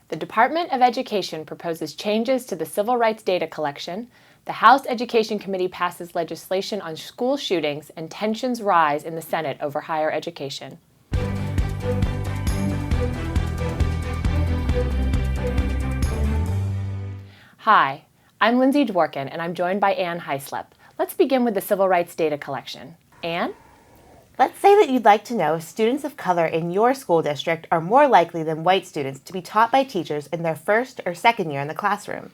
The Department of Education proposes changes to the civil rights data collection, the House Education Committee passes legislation on school shootings, and tensions rise in the Senate over higher education. Hi, I'm Lindsay Dworkin, and I'm joined by Ann Heislip. Let's begin with the civil rights data collection. Ann? Let's say that you'd like to know if students of color in your school district are more likely than white students to be taught by teachers in their first or second year in the classroom.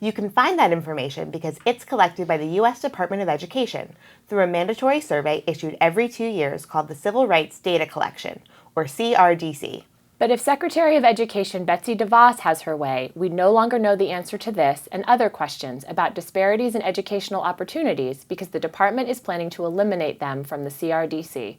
You can find that information because it's collected by the U.S. Department of Education through a mandatory survey issued every 2 years called the Civil Rights Data Collection, or CRDC. But if Secretary of Education Betsy DeVos has her way, we'd no longer know the answer to this and other questions about disparities in educational opportunities because the department is planning to eliminate them from the CRDC.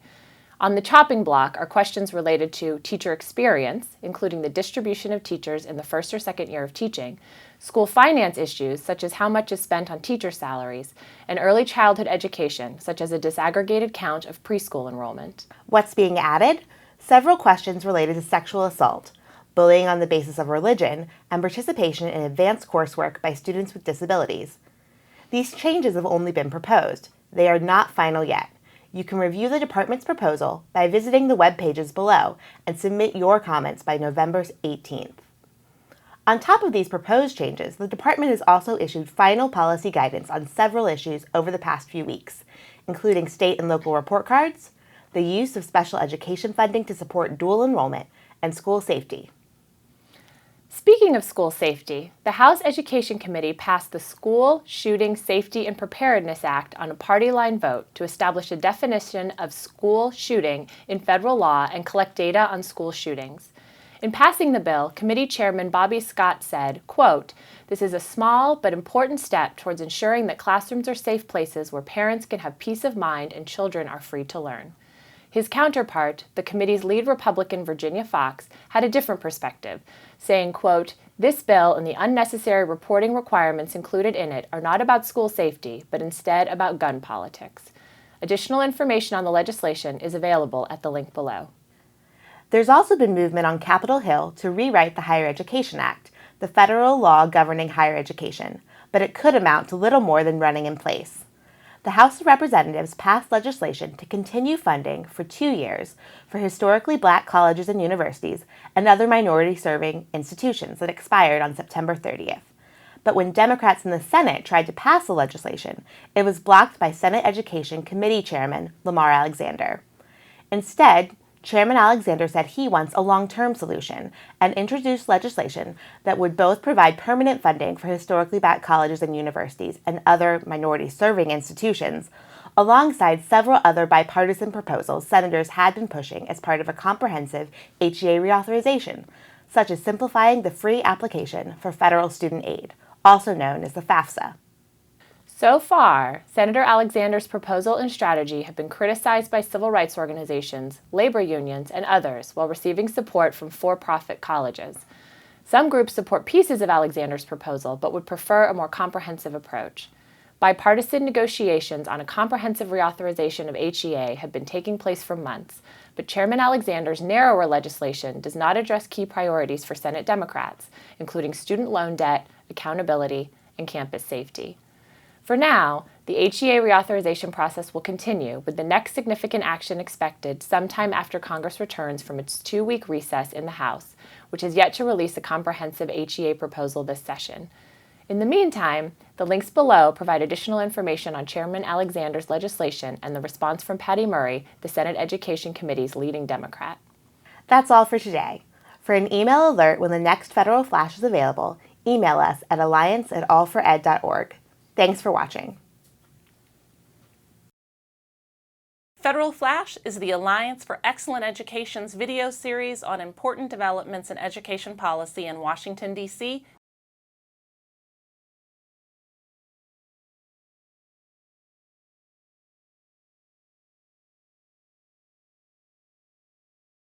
On the chopping block are questions related to teacher experience, including the distribution of teachers in the first or second year of teaching, school finance issues, such as how much is spent on teacher salaries, and early childhood education, such as a disaggregated count of preschool enrollment. What's being added? Several questions related to sexual assault, bullying on the basis of religion, and participation in advanced coursework by students with disabilities. These changes have only been proposed. They are not final yet. You can review the department's proposal by visiting the web pages below and submit your comments by November 18th. On top of these proposed changes, the department has also issued final policy guidance on several issues over the past few weeks, including state and local report cards, the use of special education funding to support dual enrollment, and school safety. Speaking of school safety, the House Education Committee passed the School Shooting Safety and Preparedness Act on a party-line vote to establish a definition of school shooting in federal law and collect data on school shootings. In passing the bill, Committee Chairman Bobby Scott said, quote, "This is a small but important step towards ensuring that classrooms are safe places where parents can have peace of mind and children are free to learn." His counterpart, the committee's lead Republican Virginia Foxx, had a different perspective, saying, quote, "This bill and the unnecessary reporting requirements included in it are not about school safety, but instead about gun politics." Additional information on the legislation is available at the link below. There's also been movement on Capitol Hill to rewrite the Higher Education Act, the federal law governing higher education, but it could amount to little more than running in place. The House of Representatives passed legislation to continue funding for 2 years for historically black colleges and universities and other minority-serving institutions that expired on September 30th. But when Democrats in the Senate tried to pass the legislation, it was blocked by Senate Education Committee Chairman Lamar Alexander. Instead, Chairman Alexander said he wants a long-term solution and introduced legislation that would both provide permanent funding for historically black colleges and universities and other minority-serving institutions, alongside several other bipartisan proposals senators had been pushing as part of a comprehensive HEA reauthorization, such as simplifying the free application for federal student aid, also known as the FAFSA. So far, Senator Alexander's proposal and strategy have been criticized by civil rights organizations, labor unions, and others while receiving support from for-profit colleges. Some groups support pieces of Alexander's proposal but would prefer a more comprehensive approach. Bipartisan negotiations on a comprehensive reauthorization of HEA have been taking place for months, but Chairman Alexander's narrower legislation does not address key priorities for Senate Democrats, including student loan debt, accountability, and campus safety. For now, the HEA reauthorization process will continue, with the next significant action expected sometime after Congress returns from its 2-week recess in the House, which has yet to release a comprehensive HEA proposal this session. In the meantime, the links below provide additional information on Chairman Alexander's legislation and the response from Patty Murray, the Senate Education Committee's leading Democrat. That's all for today. For an email alert when the next Federal Flash is available, email us at alliance@allfored.org. Thanks for watching. Federal Flash is the Alliance for Excellent Education's video series on important developments in education policy in Washington, D.C.